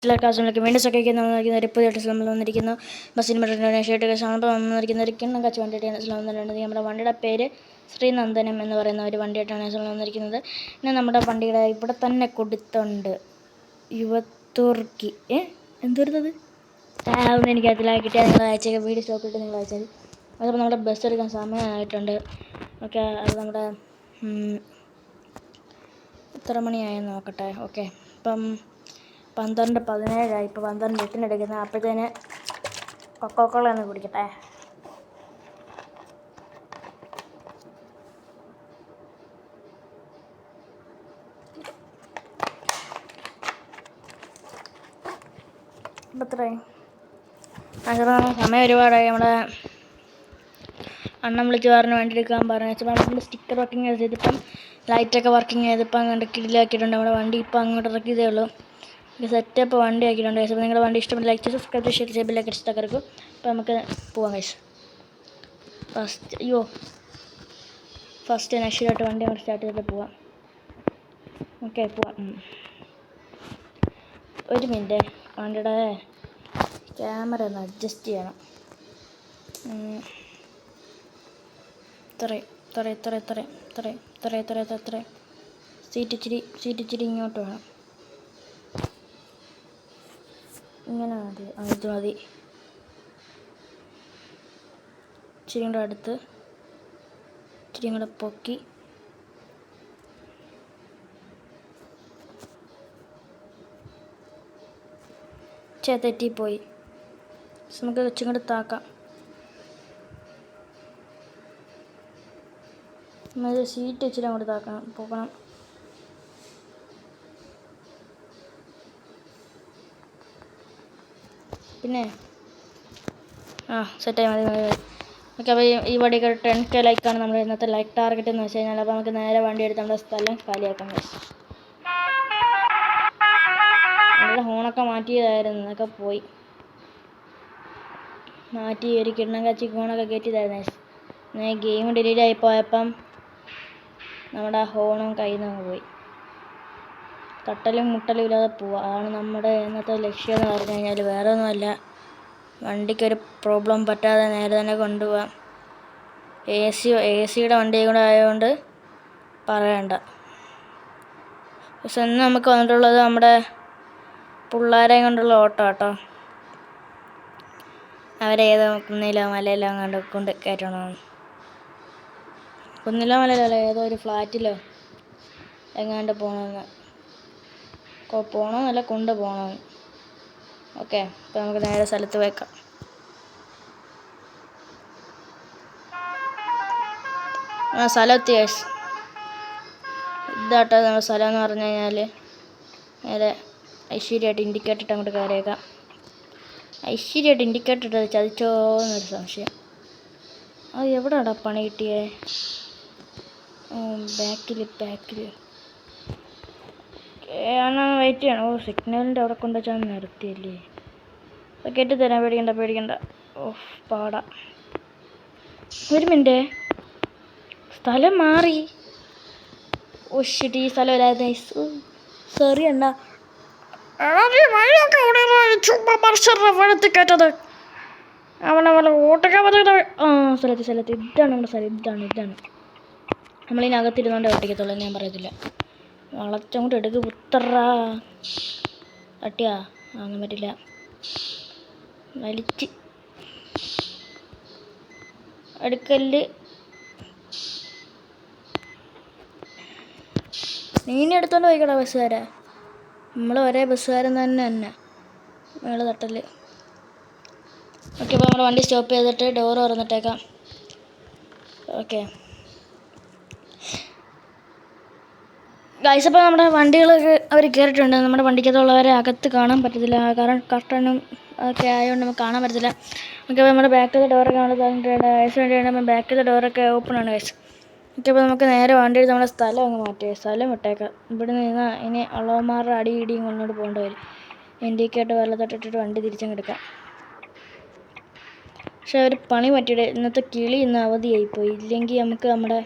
എല്ലാവർക്കും വീണ്ടും സൊക്കെ വന്നിരിക്കുന്ന ഒരു പുതിയ നമ്മൾ വന്നിരിക്കുന്നു ബസ്സിന് ഷേട്ട് കാണുമ്പോൾ വന്നിരിക്കുന്ന ഒരു കിണ്ണം കച്ച് വണ്ടിയിട്ടാണ് വന്നിട്ടുള്ളത്. നമ്മുടെ വണ്ടിയുടെ പേര് ശ്രീനന്ദനം എന്ന് പറയുന്ന ഒരു വണ്ടിയായിട്ടാണ് വന്നിരിക്കുന്നത്. പിന്നെ നമ്മുടെ വണ്ടിയുടെ ഇവിടെ തന്നെ കൊടുത്തുണ്ട് യുവത്തുർക്കി എന്തുവരുന്നത് ഒന്നും എനിക്കതിൽ കിട്ടിയാൽ നിങ്ങൾ അയച്ചേക്കാം. വീഡിയോ സ്റ്റോപ്പിട്ട് നിങ്ങൾ അയച്ചാൽ അതപ്പോൾ നമ്മുടെ ബസ് എടുക്കാൻ സമയമായിട്ടുണ്ട്. ഓക്കെ, അത് നമ്മുടെ എത്ര മണിയായെന്ന് നോക്കട്ടെ. ഓക്കെ, ഇപ്പം 12:17 ഇപ്പോൾ 12:08 എടുക്കുന്നത്. അപ്പോഴത്തേന് കൊക്കോക്കോള ഒന്ന് കുടിക്കട്ടെ. അപ്പം എത്രയായി? സമയം ഒരുപാടായി. നമ്മുടെ അണ്ണൻ വിളിച്ച് പറഞ്ഞ് വണ്ടി എടുക്കാൻ പറഞ്ഞു. നമ്മൾ സ്റ്റിക്കർ വർക്കിംഗ് ചെയ്തിപ്പം ലൈറ്റൊക്കെ വർക്കിംഗ് ചെയ്തിപ്പം അങ്ങോട്ട് കിടിലാക്കിയിട്ടുണ്ട്. നമ്മുടെ വണ്ടി ഇപ്പം അങ്ങോട്ട് ഇറക്കിയതേ ഉള്ളൂ. സെറ്റപ്പ് വണ്ടി ആക്കിയിട്ടുണ്ട്. അപ്പോൾ നിങ്ങളുടെ വണ്ടി ഇഷ്ടപ്പെട്ട ലൈക്ക് ചെയ്ത് സബ്സ്ക്രൈബ് ചെയ്ത് ഷെയർ ബെല്ലൊക്കെ ഇഷ്ടമാക്കും. അപ്പോൾ നമുക്ക് പോവാം ഗൈസ്. ഫസ്റ്റ് നഷ്ടായിട്ട് വണ്ടി നമ്മൾ സ്റ്റാർട്ട് ചെയ്തിട്ട് പോവാം. ഓക്കെ, പോവാം. ഒരു മിനിറ്റ്, വണ്ടിയുടെ ക്യാമറ ഒന്ന് അഡ്ജസ്റ്റ് ചെയ്യണം. ഇത്ര സീറ്റ് ഇച്ചിരി ഇങ്ങോട്ട് വേണം. ഇങ്ങനെ മതി, ഇത് മതി. ഇച്ചിരി കൂടെ അടുത്ത്, ഇച്ചിരി കൂടെ പൊക്കി. തെറ്റിപ്പോയി. നമുക്ക് ഇച്ചിരി കൂടെ താക്കാം. സീറ്റ് ഇച്ചിരി അങ്ങോട്ട് താക്കണം, പോകണം. പിന്നെ സെറ്റായി മതി. ഓക്കെ, അപ്പോൾ ഈ വണ്ടിക്ക് 10K ലൈക്കാണ് നമ്മൾ ഇന്നത്തെ ലൈക്ക് ടാർഗറ്റ് എന്ന് വെച്ച് കഴിഞ്ഞാൽ. അപ്പോൾ നമുക്ക് നേരെ വണ്ടി എടുത്ത് നമ്മുടെ സ്ഥലം കാലിയാക്കാം. നമ്മുടെ ഹോണൊക്കെ മാറ്റിയതായിരുന്നു, അതൊക്കെ പോയി. മാറ്റി ഒരു കിണ്ണം കച്ചി ഹോണൊക്കെ കയറ്റിയതായിരുന്നു. ഗെയിം ഡിലീറ്റ് ആയി പോയപ്പം നമ്മുടെ ഹോണും കയ്യിൽ നിന്ന് പോയി. തട്ടലും മുട്ടലും ഇല്ലാതെ പോവുക, അതാണ് നമ്മുടെ ഇന്നത്തെ ലക്ഷ്യം എന്ന് പറഞ്ഞു കഴിഞ്ഞാൽ. വേറെ ഒന്നുമല്ല, വണ്ടിക്കൊരു പ്രോബ്ലം പറ്റാതെ നേരെ തന്നെ കൊണ്ടുപോകാം. AC യുടെ വണ്ടിയും കൂടെ ആയതുകൊണ്ട് പറയണ്ട. പക്ഷെ ഇന്ന് നമുക്ക് വന്നിട്ടുള്ളത് നമ്മുടെ പിള്ളേരെയും കൊണ്ടുള്ള ഓട്ടോ കേട്ടോ. അവരേതോ കുന്നിലോ മലയിലോ അങ്ങോട്ട് കൊണ്ട് കയറ്റണമെന്ന്. കുന്നിലോ മലയിലോ ഏതോ ഒരു ഫ്ലാറ്റിലോ എങ്ങാണ്ട് പോകണമെന്നല്ല കൊണ്ടുപോകണമെന്ന്. ഓക്കെ, അപ്പോൾ നമുക്ക് നേരെ സ്ഥലത്ത് വെക്കാം. സ്ഥലമെത്തി ഗൈസ്. ഇതാട്ടോ നമ്മുടെ സ്ഥലം എന്ന് പറഞ്ഞു കഴിഞ്ഞാൽ. നേരെ ഐശ്വര്യമായിട്ട് ഇൻഡിക്കേറ്റർ ഇട്ട് അങ്ങോട്ട് കയറിയേക്കാം. ഐശ്വര്യമായിട്ട് ഇൻഡിക്കേറ്റർ ഇട്ടത് ചതിച്ചോ എന്നൊരു സംശയം. അത് എവിടെയാടാ പണി കിട്ടിയേ? ബാക്കിൽ വെയിറ്റ് ചെയ്യണം. സിഗ്നലിൻ്റെ അവിടെ കൊണ്ടുവച്ചാൽ നിർത്തിയല്ലേ. കെട്ടിത്തരാം, പേടിക്കണ്ട. പാടാ. ഒരു മിനിറ്റ്, സ്ഥലം മാറി. ഷിറ്റ്, ഈ സ്ഥലം വരാതെ. സോറി അണ്ണാ. വഴത്തിക്കേറ്റത് അവനെ ഓട്ടക്കാൻ സ്ഥലത്ത്. ഇതാണ് നമ്മുടെ സ്ഥലം. ഇതാണ് നമ്മളിതിനകത്തിരുന്നോണ്ട് ഓട്ടിക്കത്തുള്ളൂ, ഞാൻ പറയത്തില്ല. വളച്ചങ്ങോട്ട് എടുക്ക് പുത്തറാ. തട്ടിയാ ഒന്നും പറ്റില്ല. വലിച്ച് അടുക്കല്. നീ എടുത്തോണ്ട് പോയിക്കടാ ബസ്സുകാരെ. നമ്മൾ ഒരേ ബസ്സുകാരൻ തന്നെ മേള് തട്ടല്. ഓക്കെ, അപ്പോൾ നമ്മുടെ വണ്ടി സ്റ്റോപ്പ് ചെയ്തിട്ട് ഡോറ് തുറന്നിട്ടേക്കാം. ഓക്കെ ഗൈസ്, അപ്പോൾ നമ്മുടെ വണ്ടികളൊക്കെ അവർ കയറിയിട്ടുണ്ട്. നമ്മുടെ വണ്ടിക്കകത്തുള്ളവരെ അകത്ത് കാണാൻ പറ്റത്തില്ല, കാരണം കർട്ടനും ഒക്കെ ആയതുകൊണ്ട് നമുക്ക് കാണാൻ പറ്റത്തില്ല. ഓക്കെ, അപ്പോൾ നമ്മുടെ ബാക്കിലെ ഡോറൊക്കെ നമ്മൾ തന്നിട്ടുണ്ട്. ഐസ് വേണ്ടിയാണ് ബാക്കിലെ ഡോറൊക്കെ ഓപ്പൺ ആണ് ഗൈസ്. ഓക്കെ, അപ്പോൾ നമുക്ക് നേരെ വണ്ടി എടുത്ത് നമ്മുടെ സ്ഥലം അങ്ങ് മാറ്റി സ്ഥലം വിട്ടേക്കാം. ഇവിടെ നിന്ന് ഇനി അളവന്മാരുടെ അടിയിടിയും കൊണ്ടോട്ട് പോകേണ്ടി വരും. ഇൻഡിക്കേറ്റർ വെള്ളത്തോട്ടിട്ടിട്ട് വണ്ടി തിരിച്ചങ്ങ് എടുക്കാം. പക്ഷെ ഒരു പണി പറ്റിയിട്ട് ഇന്നത്തെ കിളി ഇന്ന് അവധിയായിപ്പോയി. ഇല്ലെങ്കിൽ നമുക്ക് നമ്മുടെ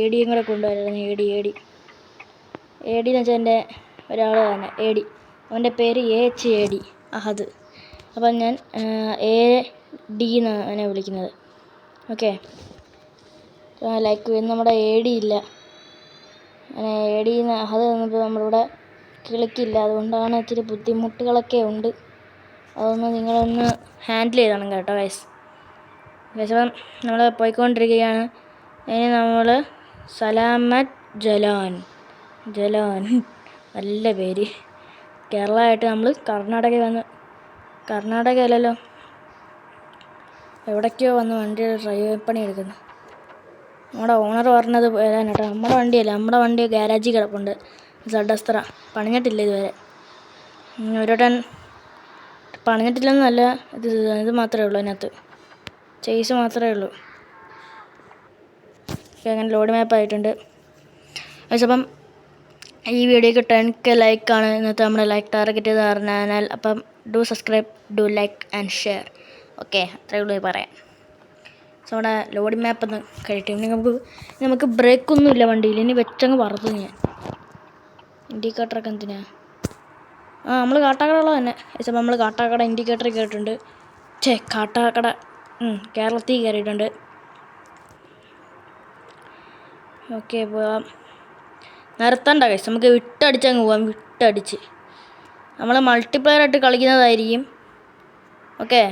ADയും കൂടെ കൊണ്ടുവരായിരുന്നു. AD എന്ന് വെച്ചാൽ എൻ്റെ ഒരാൾ തന്നെ AD. അവൻ്റെ പേര് AHAD അഹദ്. അപ്പം ഞാൻ AD എന്നാണ് അവനെ വിളിക്കുന്നത്. ഓക്കെ, ലൈക്ക് നമ്മുടെ AD ഇല്ല, AD അഹദ് വന്നപ്പോൾ നമ്മളിവിടെ കിളിക്കില്ല. അതുകൊണ്ടാണ് ഇച്ചിരി ബുദ്ധിമുട്ടുകളൊക്കെ ഉണ്ട്. അതൊന്ന് നിങ്ങളൊന്ന് ഹാൻഡിൽ ചെയ്തണം കേട്ടോ ഗൈസ്. അപ്പം നമ്മൾ പോയിക്കൊണ്ടിരിക്കുകയാണ്. ഇനി നമ്മൾ സലാമത്ത് ജലാൻ നല്ല പേര്. കേരളമായിട്ട് നമ്മൾ കർണാടകയല്ലല്ലോ, എവിടേക്കോ വന്ന് വണ്ടിയുടെ ഡ്രൈവർ പണി എടുക്കുന്നു. നമ്മുടെ ഓണർ പറഞ്ഞത് വരാൻ കേട്ടോ. നമ്മുടെ വണ്ടിയല്ല, നമ്മുടെ വണ്ടി ഗാരാജിൽ കിടപ്പുണ്ട്. സഡസ്ത്ര പണിഞ്ഞിട്ടില്ല ഇതുവരെ. ഒരുവട്ടം പണിഞ്ഞിട്ടില്ലെന്നല്ല, ഇത് മാത്രമേ ഉള്ളൂ അതിനകത്ത്, ചേസ് മാത്രമേ ഉള്ളൂ. അങ്ങനെ ലോഡ് മാപ്പ് ആയിട്ടുണ്ട്. അപ്പം ഈ വീഡിയോക്ക് 10K ലൈക്കാണ് ഇന്നത്തെ നമ്മുടെ ലൈക്ക് ടാർഗറ്റ് എന്ന് പറഞ്ഞാൽ. അപ്പം do subscribe, do like and share. Okay, അത്രയേ ഉള്ളൂ പറയാൻ. സോ നമ്മുടെ ലോഡ് മാപ്പ് ഒന്ന് കഴിയട്ടെ. ഇനി നമുക്ക് ബ്രേക്കൊന്നുമില്ല വണ്ടിയിൽ. ഇനി വെച്ചങ്ങ് പറഞ്ഞു ഞാൻ. ഇൻഡിക്കേറ്ററൊക്കെ എന്തിനാ? നമ്മൾ കാട്ടാക്കട തന്നെ. അപ്പം നമ്മൾ കാട്ടാക്കട ഇൻഡിക്കേറ്റർ കയറിയിട്ടുണ്ട്. കാട്ടാക്കട കേരളത്തിൽ കയറിയിട്ടുണ്ട്. ഓക്കെ, പോവാം. നിർത്തണ്ട ഗൈസ്, നമുക്ക് വിട്ടടിച്ചങ്ങ് പോവാം. വിട്ടടിച്ച് നമ്മൾ മൾട്ടിപ്ലെയറായിട്ട് കളിക്കുന്നതായിരിക്കും. ഓക്കെ,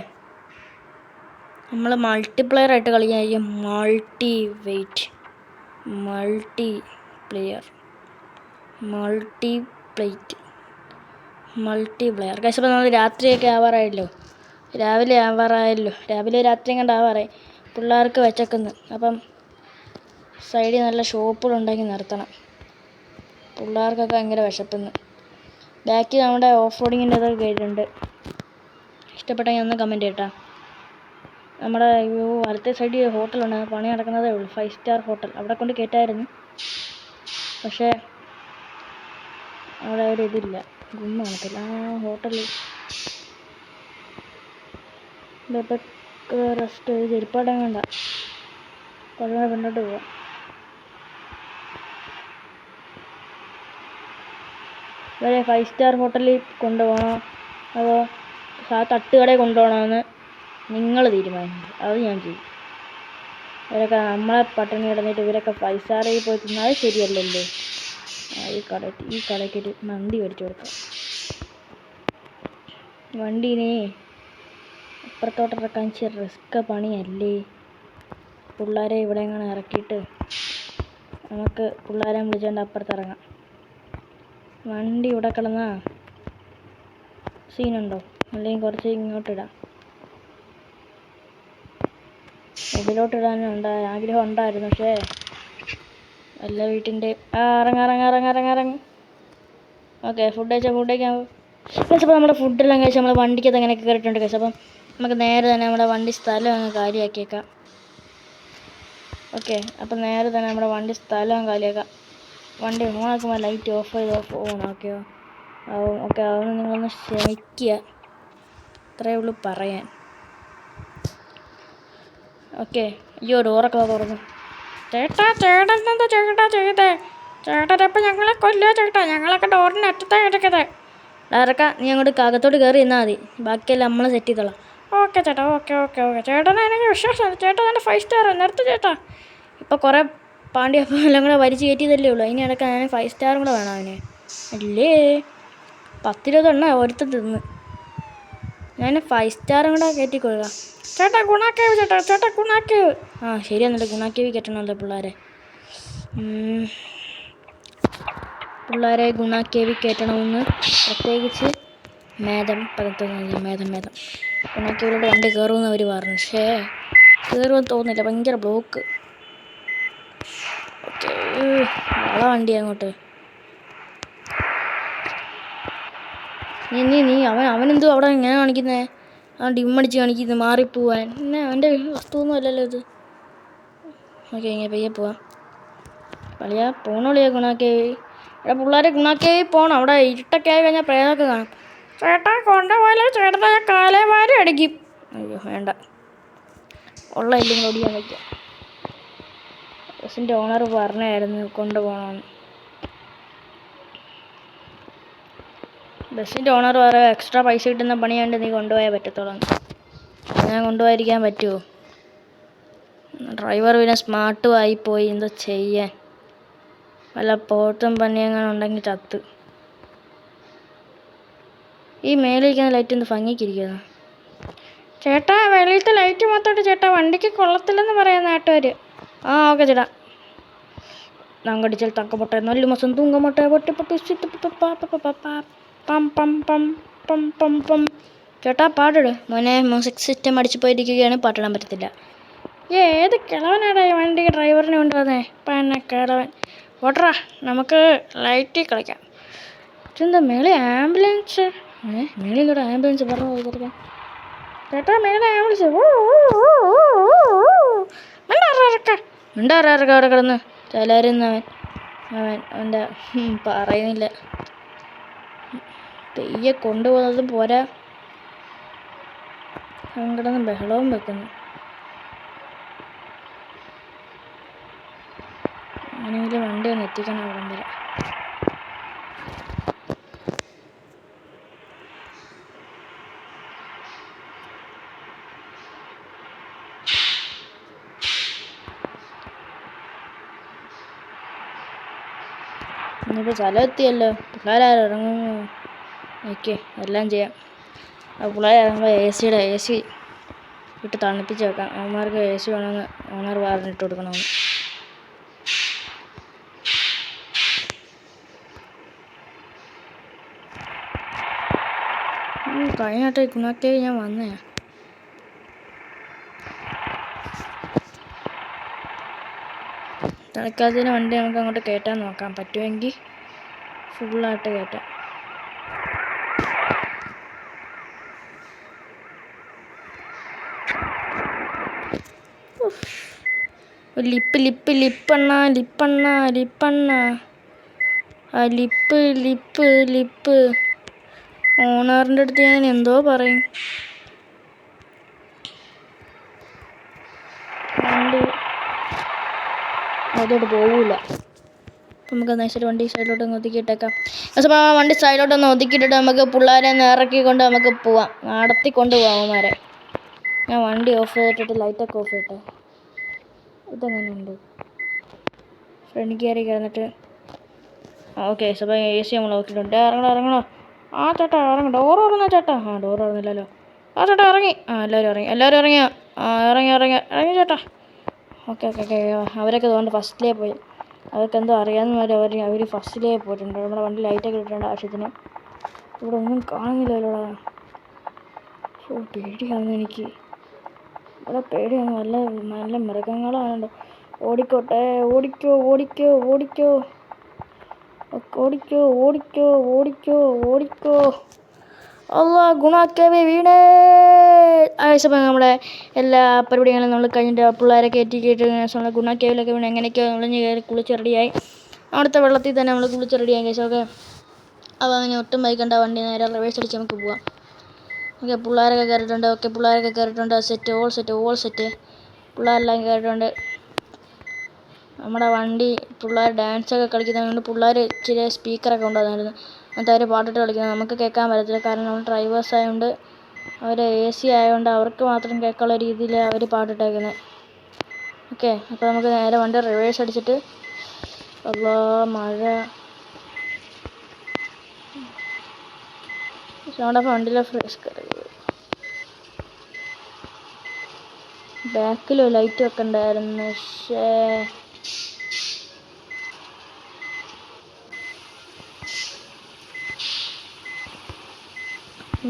നമ്മൾ മൾട്ടിപ്ലെയറായിട്ട് കളിക്കുന്നതായിരിക്കും. Multiplayer guys. അപ്പോൾ നമ്മൾ രാത്രിയൊക്കെ ആവാറായല്ലോ, രാവിലെ രാത്രി കണ്ട് ആവാറായി. പിള്ളേർക്ക് വെച്ചേക്കുന്നു. അപ്പം സൈഡിൽ നല്ല ഷോപ്പുകളുണ്ടെങ്കിൽ നിർത്തണം. പിള്ളേർക്കൊക്കെ ഭയങ്കര വിശപ്പെന്ന്. ബാക്കിൽ നമ്മുടെ ഓഫ് റോഡിങ്ങിൻ്റെ ഇതൊക്കെ കേട്ടിട്ടുണ്ട്. ഇഷ്ടപ്പെട്ടെങ്കിൽ ഒന്ന് കമൻറ്റ് ചെയ്യട്ടാ. നമ്മുടെ വലത്തെ സൈഡിൽ ഹോട്ടലുണ്ട്, പണി നടക്കുന്നതേ ഉള്ളൂ. 5 സ്റ്റാർ ഹോട്ടൽ. അവിടെ കൊണ്ട് കയറ്റായിരുന്നു, പക്ഷേ അവിടെ ഒരു ഇതില്ല, ഗുമ്മ കണക്കില്ല. ഹോട്ടലിൽ റെസ്റ്റ് ചെരുപ്പാടം വേണ്ട, കുറേ മുന്നോട്ട് പോവാം. ഇവരെ 5 സ്റ്റാർ ഹോട്ടലിൽ കൊണ്ടുപോകണോ അതോ തട്ടുകടയിൽ കൊണ്ടുപോകണമെന്ന് നിങ്ങൾ തീരുമാനിക്കും. അത് ഞാൻ ചെയ്യും. ഇവരൊക്കെ നമ്മളെ പട്ടിണി കിടന്നിട്ട് ഇവരൊക്കെ 5 സ്റ്റാറിൽ പോയി തിന്നാൽ ശരിയല്ലല്ലോ. ഈ കടയ്ക്കൊരു മന്തി മേടിച്ചു കൊടുക്കാം. വണ്ടീനെ അപ്പുറത്തോട്ടിറക്കാൻ ഇച്ചിരി റിസ്ക് പണിയല്ലേ. പിള്ളേരെ ഇവിടെ എങ്ങനെ ഇറക്കിയിട്ട് നമുക്ക് പിള്ളേരെ വിളിച്ചുകൊണ്ട് അപ്പുറത്തിറങ്ങാം. വണ്ടി ഇവിടെ കിടന്നാ സീനുണ്ടോ? അല്ലെങ്കിൽ കുറച്ച് ഇങ്ങോട്ടിടാം. ഇതിലോട്ടിടാൻ ആഗ്രഹം ഉണ്ടായിരുന്നു, പക്ഷേ എല്ലാ വീട്ടിൻ്റെ ഇറങ്ങി. ഓക്കെ, ഫുഡ് കഴിക്കാൻ കേസ്. അപ്പോൾ നമ്മുടെ ഫുഡെല്ലാം കഴിച്ച് നമ്മൾ വണ്ടിക്കകത്ത് അങ്ങനെയൊക്കെ കയറിയിട്ടുണ്ട് കേസ്. അപ്പം നമുക്ക് നേരെ തന്നെ നമ്മുടെ വണ്ടി സ്ഥലം അങ്ങ് കാലിയാക്കിയേക്കാം. ഓക്കെ, അപ്പം നേരെ തന്നെ നമ്മുടെ വണ്ടി സ്ഥലം കാലിയാക്കാം. വണ്ടി ഓണാക്കുമ്പോൾ ലൈറ്റ് ഓഫ് ചെയ്ത് ഓൺ ആക്കിയോ? ഓക്കെ, അതൊന്ന് നിങ്ങളൊന്ന് ക്ഷമിക്കുക, അത്രയേ ഉള്ളൂ പറയാൻ. ഓക്കെ, അയ്യോ ഡോറൊക്കെ തുറന്നു. ചേട്ടനെന്താ ചെയ്തേ? ചേട്ടനപ്പം ഞങ്ങളെ കൊല്ലോ ചേട്ടാ, ഞങ്ങളൊക്കെ ഡോറിന് അറ്റത്താണ് കിടക്കുന്നത്. ഡയറക്റ്റാ നീ അങ്ങോട്ട് അകത്തോട്ട് കയറി നിന്നാൽ മതി, ബാക്കിയെല്ലാം നമ്മൾ സെറ്റ് ചെയ്തോളാം. ഓക്കെ ചേട്ടാ, ഓക്കെ. ചേട്ടനെ എനിക്ക് വിശ്വാസമാണ്. ചേട്ടാ തന്നെ 5 സ്റ്റാർ നിർത്തി ചേട്ടാ. ഇപ്പോൾ കുറേ പാണ്ടിയപ്പം എല്ലാം കൂടെ വലിച്ച് കയറ്റിയതല്ലേ ഉള്ളൂ. അതിന് ഇടയ്ക്ക് ഞാൻ 5 സ്റ്റാറും കൂടെ വേണം അവന്. അല്ലേ 10-20 എണ്ണ ഒരുത്തം തിന്ന്. ഞാൻ 5 സ്റ്റാറും കൂടെ കയറ്റി കൊടുക്കാം. ചേട്ടാ ഗുണാക്കേവ് ചേട്ടാ ഗുണാക്കേവ്. ശരിയാന്നല്ലോ, ഗുണാക്കേവി കയറ്റണമല്ലോ പിള്ളേരെ ഗുണാക്കേവി കയറ്റണമെന്ന് പ്രത്യേകിച്ച് മേധം ഗുണാക്കേവിലോട്ട് വണ്ടി കയറുമെന്ന് അവർ പറഞ്ഞു. പക്ഷേ കയറുമെന്ന് തോന്നുന്നില്ല, ഭയങ്കര ബ്ലോക്ക്. ഓക്കെ, വണ്ടി അങ്ങോട്ട്. നീ അവനെന്തോ അവിടെ ഇങ്ങനെ കാണിക്കുന്നേ? ഡിമ്മടിച്ച് കാണിക്കുന്നത്, മാറിപ്പോവാൻ. പിന്നെ അവൻ്റെ വസ്തുവൊന്നും അല്ലല്ലോ ഇത്. ഓക്കെ, ഇങ്ങനെ പയ്യെ പോവാം. പോണോളിയാ ഗുണാക്കേവി. ഇവിടെ പിള്ളേരെ ഗുണാക്കേവി പോകണം. അവിടെ ഇരുട്ടൊക്കെ ആയി കഴിഞ്ഞാൽ പ്രേതമൊക്കെ കാണും. ചേട്ടാ കൊണ്ടുപോലെ ചേട്ടത്തെ കാലേ വാരി അടിക്കും. അയ്യോ വേണ്ട, ഉള്ള ഇല്ലെങ്കിൽ ഓടിയാൻ വയ്ക്കാം. ബസ്സിൻ്റെ ഓണർ പറഞ്ഞായിരുന്നു കൊണ്ടുപോകണമെന്ന്. ബസ്സിൻ്റെ ഓണർ വേറെ എക്സ്ട്രാ പൈസ കിട്ടുന്ന പണിയാണ്ട് നീ കൊണ്ടുപോയാൽ പറ്റത്തുള്ളൂ. ഞാൻ കൊണ്ടുപോയിരിക്കാൻ പറ്റുമോ? ഡ്രൈവർ പിന്നെ സ്മാർട്ടും ആയിപ്പോയി. എന്താ ചെയ്യാൻ? വല്ല പോത്തും പന്നിയെങ്ങനെ ഉണ്ടെങ്കിൽ ചത്ത്. ഈ മേലിരിക്കുന്ന ലൈറ്റ് എന്ത് ഭംഗിക്കിരിക്കുന്നു. ചേട്ടാ വെളിയിലത്തെ ലൈറ്റ് മാത്രമായിട്ട് ചേട്ടാ വണ്ടിക്ക് കൊള്ളത്തില്ലെന്ന് പറയാം നാട്ടുകാർ. ആ ഓക്കെ ചേട്ടാ. നാങ്കടിച്ചാൽ തക്കമുട്ട നല്ല മാസം തൂങ്കമുട്ട പൊട്ടി പൊട്ടി പം പം പം പം പം പം. ചേട്ടാ പാടിട്. മോനെ മ്യൂസിക് സിസ്റ്റം അടിച്ചു പോയിരിക്കുകയാണ്, പാട്ടിടാൻ പറ്റത്തില്ല. ഏത് കിളവനാടാ ഈ വണ്ടിക്ക് ഡ്രൈവറിനെ കൊണ്ടുവന്നേ? പിന്നെ കിളവൻ ഓട്ടറാ, നമുക്ക് ലൈറ്റിൽ കളിക്കാം. ഇതെന്താ മേളിൽ ആംബുലൻസ്? മേളിലൂടെ ആംബുലൻസ് പറഞ്ഞു പോയിരിക്കാം. ചേട്ടാ മേലെ ആംബുലൻസ്. മിണ്ടാറക്ക അവിടെ കിടന്ന് ചിലരുന്നവൻ അവൻ്റെ പറയുന്നില്ല. തെയ്യെ കൊണ്ടുപോകുന്നത് പോരാ, അവൻ കിടന്ന് ബഹളവും വെക്കുന്നു. അങ്ങനെയെങ്കിലും വണ്ടി ഒന്ന് എത്തിക്കണം അവിടം വരെ. ഇന്നിപ്പോൾ സ്ഥലം എത്തിയല്ലോ. പിള്ളേരാരും ഇറങ്ങുന്നു. ഓക്കെ എല്ലാം ചെയ്യാം. ആ പിള്ളേർ ഇറങ്ങുമ്പോൾ എ സി ഇട്ട് തണുപ്പിച്ച് വെക്കാം. അവന്മാർക്ക് AC വേണമെന്ന് ഓണർ പറഞ്ഞിട്ട് കൊടുക്കണമെന്ന്. കഴിഞ്ഞിട്ട് ഗുണാക്കേ ഞാൻ വന്നേ. തൽക്കാലത്തിന് വണ്ടി നമുക്ക് അങ്ങോട്ട് കയറ്റാൻ നോക്കാം. പറ്റുമെങ്കിൽ ഫുള്ളായിട്ട് കയറ്റാം. ലിപ്പണ്ണ ആ ലിപ്പ് ഓണറിൻ്റെ അടുത്ത് ഞാൻ എന്തോ പറയും. വണ്ടി അതോട്ട് പോവില്ല. അപ്പം നമുക്ക് നൈസായിട്ട് വണ്ടി സൈഡിലോട്ടൊന്ന് ഒതുക്കിയിട്ടേക്കാം. അപ്പോൾ ആ വണ്ടി സൈഡിലോട്ടൊന്ന് ഒതുക്കിയിട്ടിട്ട് നമുക്ക് പിള്ളേരെ ഒന്ന് ഇറക്കിക്കൊണ്ട് നമുക്ക് പോവാം. നടത്തിക്കൊണ്ട് പോവാം അവന്മാരെ. ഞാൻ വണ്ടി ഓഫ് ചെയ്തിട്ടിട്ട് ലൈറ്റൊക്കെ ഓഫ് ചെയ്തിട്ടെ. ഇതെങ്ങനെയുണ്ട്? ഫ്രണ്ട് കയറി കിടന്നിട്ട് ഓക്കെ. അപ്പോൾ AC നമ്മൾ നോക്കിയിട്ടുണ്ട്. ഇറങ്ങണോ? ആ ചേട്ടാ ഇറങ്ങി. ഡോർ തുറന്നോ ചേട്ടാ? ആ ഡോർ തുറന്നില്ലല്ലോ. ആ ചേട്ടാ ഇറങ്ങി. ആ എല്ലാവരും ഇറങ്ങിയോ? ആ ഇറങ്ങി ചേട്ടാ. ഓക്കെ. അവരൊക്കെ അതുകൊണ്ട് ഫസ്റ്റിലേ പോയി. അതൊക്കെ എന്തോ അറിയാവുന്ന അവർ ഫസ്റ്റിലേ പോയിട്ടുണ്ട്. നമ്മുടെ വണ്ടി ലൈറ്റൊക്കെ ഇട്ടിട്ടുണ്ട് ആവശ്യത്തിന്. ഇവിടെ ഒന്നും കാണുന്നില്ലല്ലോടാ. പേടിയാവുന്നു എനിക്ക്. ഇവിടെ പേടിയാണ്. നല്ല മൃഗങ്ങളാണല്ലോ. ഓടിക്കോ. അല്ലാ ഗുണാക്കവേ വീണേ. ആവശ്യപ്പോൾ നമ്മുടെ എല്ലാ പരിപാടികളും നമ്മൾ കഴിഞ്ഞിട്ട് പിള്ളേരെ കയറ്റി ഗുണാക്കേവിലൊക്കെ വീണ് എങ്ങനെയൊക്കെയോ നമ്മൾ കയറി കുളിച്ച് റെഡിയായി. അവിടുത്തെ വെള്ളത്തിൽ തന്നെ നമ്മൾ കുളിച്ച് റെഡിയായി കേസൊക്കെ. അപ്പോൾ അങ്ങനെ ഒട്ടും ബൈക്കണ്ട, വണ്ടി നേരെ റിവേഴ്സ് അടിച്ച് നമുക്ക് പോവാം. ഓക്കെ പിള്ളേരൊക്കെ കയറിയിട്ടുണ്ട്. ഓൾ സെറ്റ് പിള്ളേരെല്ലാം കയറിയിട്ടുണ്ട്. നമ്മുടെ വണ്ടി പിള്ളേർ ഡാൻസൊക്കെ കളിക്കുന്നതുകൊണ്ട് പിള്ളേർ ഇച്ചിരി സ്പീക്കറൊക്കെ ഉണ്ടായിരുന്നു. എന്നിട്ട് അവർ പാട്ടിട്ട് കളിക്കുന്നത് നമുക്ക് കേൾക്കാൻ പറ്റത്തില്ല. കാരണം നമ്മൾ ഡ്രൈവേഴ്സ് ആയതുകൊണ്ട്, അവർ AC ആയതുകൊണ്ട് അവർക്ക് മാത്രം കേൾക്കാനുള്ള രീതിയിൽ അവർ പാട്ടിട്ടേക്കുന്നത്. ഓക്കെ അപ്പോൾ നമുക്ക് നേരെ വണ്ടി റിവേഴ്സ് അടിച്ചിട്ട് അല്ലാ മഴ നമ്മുടെ ഫ്രണ്ടിലെ ബാക്കിൽ ലൈറ്റ് ഒക്കെ ഉണ്ടായിരുന്നു. പക്ഷേ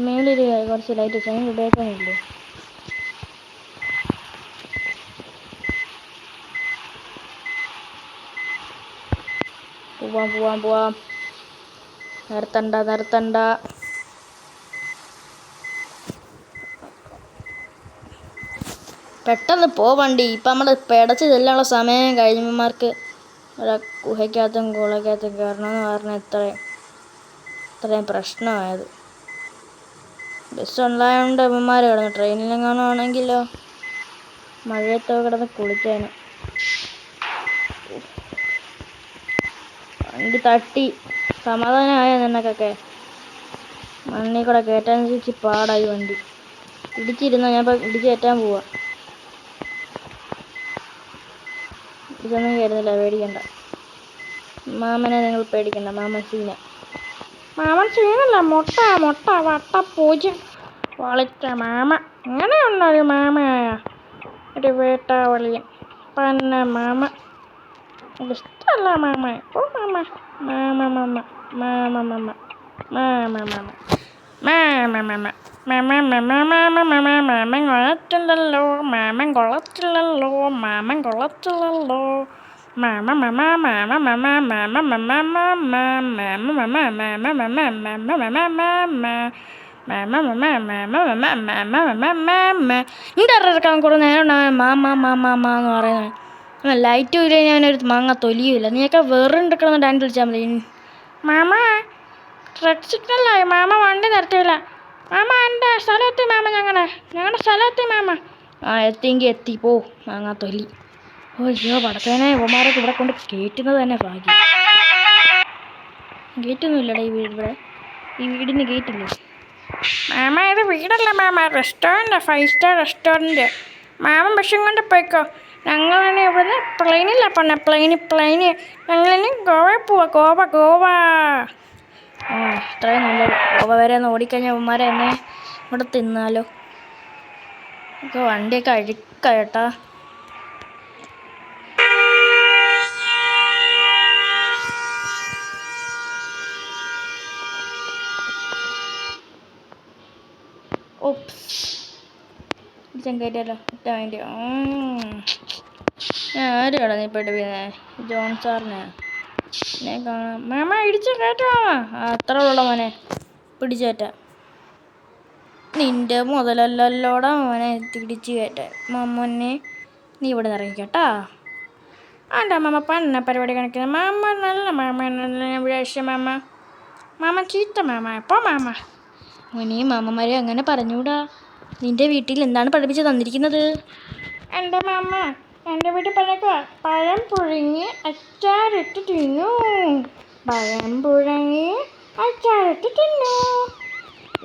മേളിൽ കുറച്ച് ലൈറ്റ് വെച്ചാൽ ഉപയോഗിക്കാനില്ലേ? പോവാം. നിർത്തണ്ട. പെട്ടെന്ന് വണ്ടി. ഇപ്പം നമ്മൾ പിടച്ച് ചെല്ലാനുള്ള സമയം കഴിഞ്ഞമാർക്ക് ഒരു ഗുഹയ്ക്കകത്തും കുളക്കകത്തും കയറണമെന്ന് പറഞ്ഞാൽ ഇത്രയും പ്രശ്നമായത്. ബസ് ഉണ്ടായതുകൊണ്ട് അമ്മമാർ കിടന്നു. ട്രെയിനിലെങ്ങാനാണെങ്കിലോ മഴയത്തൊക്കെ കിടന്ന് കുളിക്കാനും. വണ്ടി തട്ടി സമാധാനമായ നിനക്കൊക്കെ. മണ്ണിൽ കൂടെ കയറ്റാൻ വെച്ച് പാടായി വണ്ടി. ഇടിച്ചിരുന്ന ഞാൻ ഇപ്പം ഇടിച്ച് കയറ്റാൻ പോവാ. ഇതൊന്നും കയറുന്നില്ല, പേടിക്കണ്ട മാമനെ, നിങ്ങൾ പേടിക്കണ്ട. മാമൻ സീനല്ല, മുട്ട വട്ട പൂജ്യം വളിച്ച മാമ. അങ്ങനെയുള്ള ഒരു മാമയായ ഒരു വേട്ടാവളിയൻ പന്ന മാമ. ഇഷ്ടമല്ല മാമ. ഓ മാമ മാമൻ കൊള്ളത്തില്ലല്ലോ, മാമൻ കൊള്ളത്തില്ലല്ലോ, മാമൻ കൊള്ളത്തില്ലല്ലോ. ഇറക്കാൻ കുറേ നേരം മാമാന്ന് പറയുന്നത്. ലൈറ്റും ഇല്ല, ഞാനൊരു മാങ്ങ തൊലിയുമില്ല. നീയൊക്കെ വെറും കിടന്ന് ഡാൻസ് കളിച്ചാൽ മതി. മാമ റെഡ് സിഗ്നലായി, മാമ വണ്ടി നിർത്തിയില്ല. മാമ എൻ്റെ സ്ഥലമെത്തി മാമ, ഞങ്ങളുടെ സ്ഥലമെത്തി മാമ. ആ എത്തിയെങ്കിൽ എത്തി, പോ മാങ്ങാ തൊലി. അയ്യോ പടത്തേനെ, ഇവന്മാരൊക്കെ ഇവിടെ കൊണ്ട് കയറ്റുന്നത് തന്നെ ഭാഗ്യം. ഗേറ്റൊന്നുമില്ലടാ ഈ വീടിവിടെ. ഈ വീടിന് ഗേറ്റില്ലേ മാമ? ഇത് വീടല്ല മാമ, റെസ്റ്റോറൻറ്റാ, 5 സ്റ്റാർ റെസ്റ്റോറൻറ്റ്. മാമൻ ബസ്സും കൊണ്ട് പോയിക്കോ. ഞങ്ങളിനി ഇവിടുന്ന് പ്ലെയിനില്ല പോണേ, പ്ലെയിന്. ഞങ്ങളിനി ഗോവയിൽ പോവാ, ഗോവ. ആ ഇത്രയും നല്ലത്. ഗോവ വരെ ഒന്ന് ഓടിക്കഴിഞ്ഞാൽ ഇവന്മാരെ എന്നെ ഇവിടെ തിന്നാലോ. ഒക്കെ വണ്ടിയൊക്കെ അഴുക്കാട്ടാ. കയറ്റിയല്ലോ ഇട്ടാൻ വേണ്ടി. ഞാൻ ആരുവാടാ നീ പഠിപ്പിക്കുന്നേ? ജോൺ സാറിനെ ഞാൻ കാണാം. മാമ ഇടിച്ച് കയറ്റാ. അത്ര ഉള്ള മോനെ പിടിച്ചേറ്റ. നിന്റെ മുതലല്ലോടാ മോനെ തിടിച്ച് കയറ്റ. മമ്മനെ നീ ഇവിടെ നിന്ന് ഇറങ്ങിക്കട്ടാ. ആണ്ടാ മാമ പന്ന പരിപാടി കാണിക്കുന്നത്. മാമ നല്ല മാമ, വിഴാഴ്ച മാമ ചീത്ത മാമ. എപ്പോൾ മാമ മോനെ മാമന്മാരെ അങ്ങനെ പറഞ്ഞൂടാ. നിന്റെ വീട്ടിൽ എന്താണ് പഠിപ്പിച്ച് തന്നിരിക്കുന്നത്? എൻ്റെ മാമ എൻ്റെ വീട്ടിൽ പറഞ്ഞേക്കുക, പഴം പുഴുങ്ങി അച്ചാറിട്ട് തിന്നു.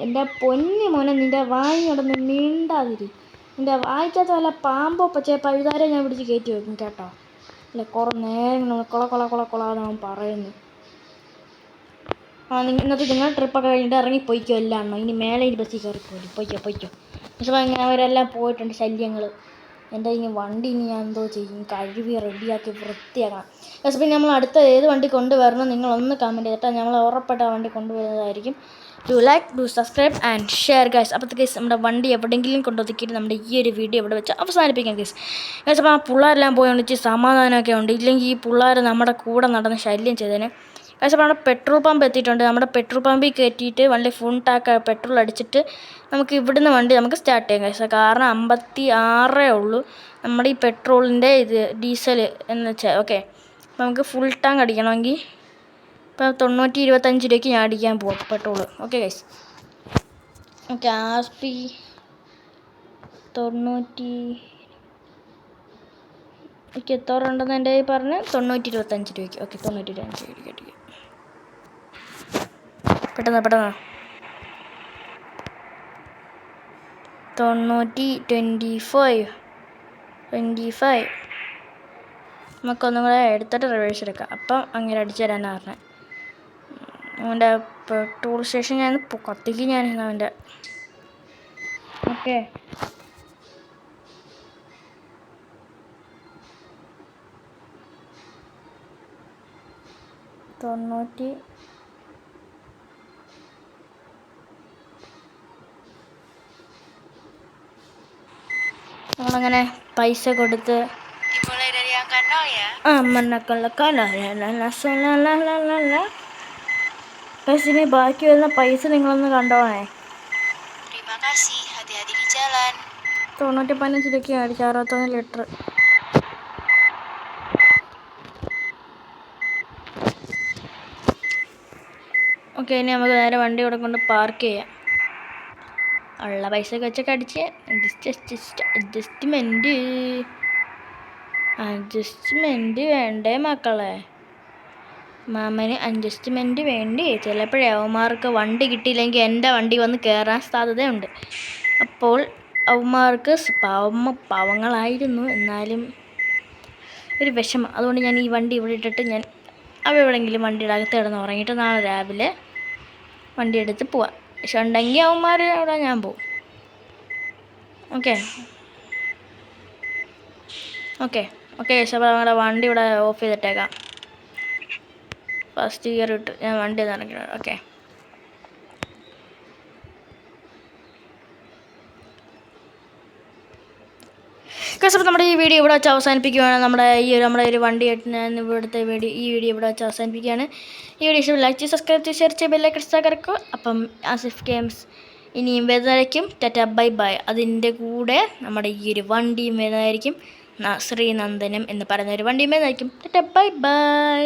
എൻ്റെ പൊന്നു മോനെ, നിൻ്റെ വായി നടന്ന് മിണ്ടാതിരി. നിൻ്റെ വായിക്കാത്ത വല്ല പാമ്പോ പച്ച പഴുതാരെ ഞാൻ പിടിച്ച് കയറ്റി വെക്കും കേട്ടോ. അല്ല കുറേ നേരം കൊള പറയുന്നു. ഇന്നത്തെ നിങ്ങൾ ട്രിപ്പൊക്കെ കഴിഞ്ഞിട്ട് ഇറങ്ങിപ്പോയിക്കോ എല്ലാം. ഇനി മേലെ ഈ ബസ്സിൽ കയറിപ്പോയി പൊയ്ക്കോ. പക്ഷേ ഇങ്ങനെ അവരെല്ലാം പോയിട്ടുണ്ട്. ശല്യങ്ങൾ. എൻ്റെ ഇനി വണ്ടി ഞാൻ എന്തോ ചെയ്യും, കഴുകി റെഡിയാക്കി വൃത്തിയാക്കണം. പക്ഷേ പിന്നെ നമ്മൾ അടുത്ത ഏത് വണ്ടി കൊണ്ടുവരണം നിങ്ങളൊന്ന് കമൻറ്റ് ചെയ്തിട്ടാൽ നമ്മൾ ഉറപ്പായിട്ട് ആ വണ്ടി കൊണ്ടുവരുന്നതായിരിക്കും. Do like, do subscribe and share guys. അപ്പോഴത്തെ കേസ് നമ്മുടെ വണ്ടി എവിടെയെങ്കിലും കൊണ്ടുവന്നിട്ട് നമ്മുടെ ഈ ഒരു വീഡിയോ ഇവിടെ വെച്ച് അവസാനിപ്പിക്കാം ഗൈസ്. അപ്പോൾ ആ പിള്ളേരെല്ലാം പോയി ഒന്നിച്ച് സമാധാനമൊക്കെ ഉണ്ട്. ഇല്ലെങ്കിൽ ഈ പിള്ളേർ നമ്മുടെ കൂടെ നടന്ന് ശല്യം ചെയ്തേനെ. പക്ഷേ നമ്മുടെ പെട്രോൾ പമ്പ് എത്തിയിട്ടുണ്ട്. നമ്മുടെ പെട്രോൾ പമ്പിൽ കയറ്റിയിട്ട് വണ്ടി ഫുൾ ടാക്ക് പെട്രോൾ അടിച്ചിട്ട് നമുക്ക് ഇവിടുന്ന് വണ്ടി നമുക്ക് സ്റ്റാർട്ട് ചെയ്യാം കഴിച്ചാൽ. കാരണം 56 ഉള്ളൂ നമ്മുടെ ഈ പെട്രോളിൻ്റെ ഡീസൽ എന്ന് വെച്ചാൽ. ഓക്കെ, അപ്പോൾ നമുക്ക് ഫുൾ ടാങ്ക് അടിക്കണമെങ്കിൽ ഇപ്പോൾ 925 രൂപയ്ക്ക് ഞാൻ അടിക്കാൻ പോവാം petrol. Okay guys. Okay, RP 90 എനിക്ക് എത്ര ഉണ്ടെന്ന് എൻ്റെ പറഞ്ഞ് 925 രൂപയ്ക്ക്. ഓക്കെ, 925 രൂപയ്ക്ക് അടിക്കാം. പെട്ടെന്ന് 25 നമുക്കൊന്നും കൂടെ എടുത്തിട്ട് റിവേഴ്സ് എടുക്കാം. അപ്പം അങ്ങനെ അടിച്ചു തരാനാണ് പറഞ്ഞത്. അവൻ്റെ പെട്രോൾ സ്റ്റേഷൻ ഞാൻ കത്തിക്ക് ഞാൻ അവൻ്റെ. ഓക്കെ, നമ്മളങ്ങനെ പൈസ കൊടുത്ത് ഇനി ബാക്കി വരുന്ന പൈസ നിങ്ങളൊന്ന് കണ്ടോണേ. 915 രൂപയ്ക്ക് അടിച്ച് 61 ലിറ്റർ. ഓക്കെ, ഇനി നമുക്ക് നേരെ വണ്ടി ഇവിടെ കൊണ്ട് പാർക്ക് ചെയ്യാം. ഉള്ള പൈസ വെച്ചൊക്കെ അടിച്ച് അഡ്ജസ്റ്റ്മെൻറ്റ് വേണ്ടേ മക്കളെ? മാമന് അഡ്ജസ്റ്റ്മെൻറ്റ് വേണ്ടി ചിലപ്പോഴേ അവന്മാർക്ക് വണ്ടി കിട്ടിയില്ലെങ്കിൽ എൻ്റെ വണ്ടി വന്ന് കയറാൻ സാധ്യതയുണ്ട്. അപ്പോൾ അവന്മാർക്ക് പാവങ്ങളായിരുന്നു, എന്നാലും ഒരു വിഷമം. അതുകൊണ്ട് ഞാൻ ഈ വണ്ടി ഇവിടെ ഇട്ടിട്ട് ഞാൻ എവിടെയെങ്കിലും വണ്ടിയുടെ അകത്ത് കിടന്ന് ഉറങ്ങിയിട്ട് നാളെ രാവിലെ വണ്ടി എടുത്ത് പോവാം. പക്ഷെ ഉണ്ടെങ്കിൽ അവന്മാർ അവിടെ ഞാൻ പോവും. ഓക്കെ ഓക്കെ ഓക്കെ അപ്പോൾ ഞങ്ങളുടെ വണ്ടി ഇവിടെ ഓഫ് ചെയ്തിട്ടേക്കാം. ഫസ്റ്റ് ഗിയർ ഇട്ട് ഞാൻ വണ്ടി ഇറങ്ങിയിട്ട്. ഓക്കെ അപ്പോൾ നമ്മുടെ ഈ വീഡിയോ ഇവിടെ വെച്ച് അവസാനിപ്പിക്കുകയാണ്. നമ്മുടെ ഒരു വണ്ടി ഇവിടുത്തെ ഈ വീഡിയോ ഇവിടെ വെച്ച് അവസാനിപ്പിക്കുകയാണ്. ഈ വീഡിയോ ഇഷ്ടം ലൈക്ക് ചെയ്ത് സബ്സ്ക്രൈബ് ചെയ്ത് ഷെയർ ചെയ്ത് ബെല്ലൈക്കൺ കിടക്കും. അപ്പം ആസിഫ് ഗെയിംസ് ഇനിയും വരുന്നതായിരിക്കും. Tata bye bye. അതിൻ്റെ കൂടെ നമ്മുടെ ഈ ഒരു വണ്ടിയും വരുന്നതായിരിക്കും. ശ്രീനന്ദനം എന്ന് പറയുന്ന ഒരു വണ്ടിയും വരുന്നതായിരിക്കും. Tata bye bye.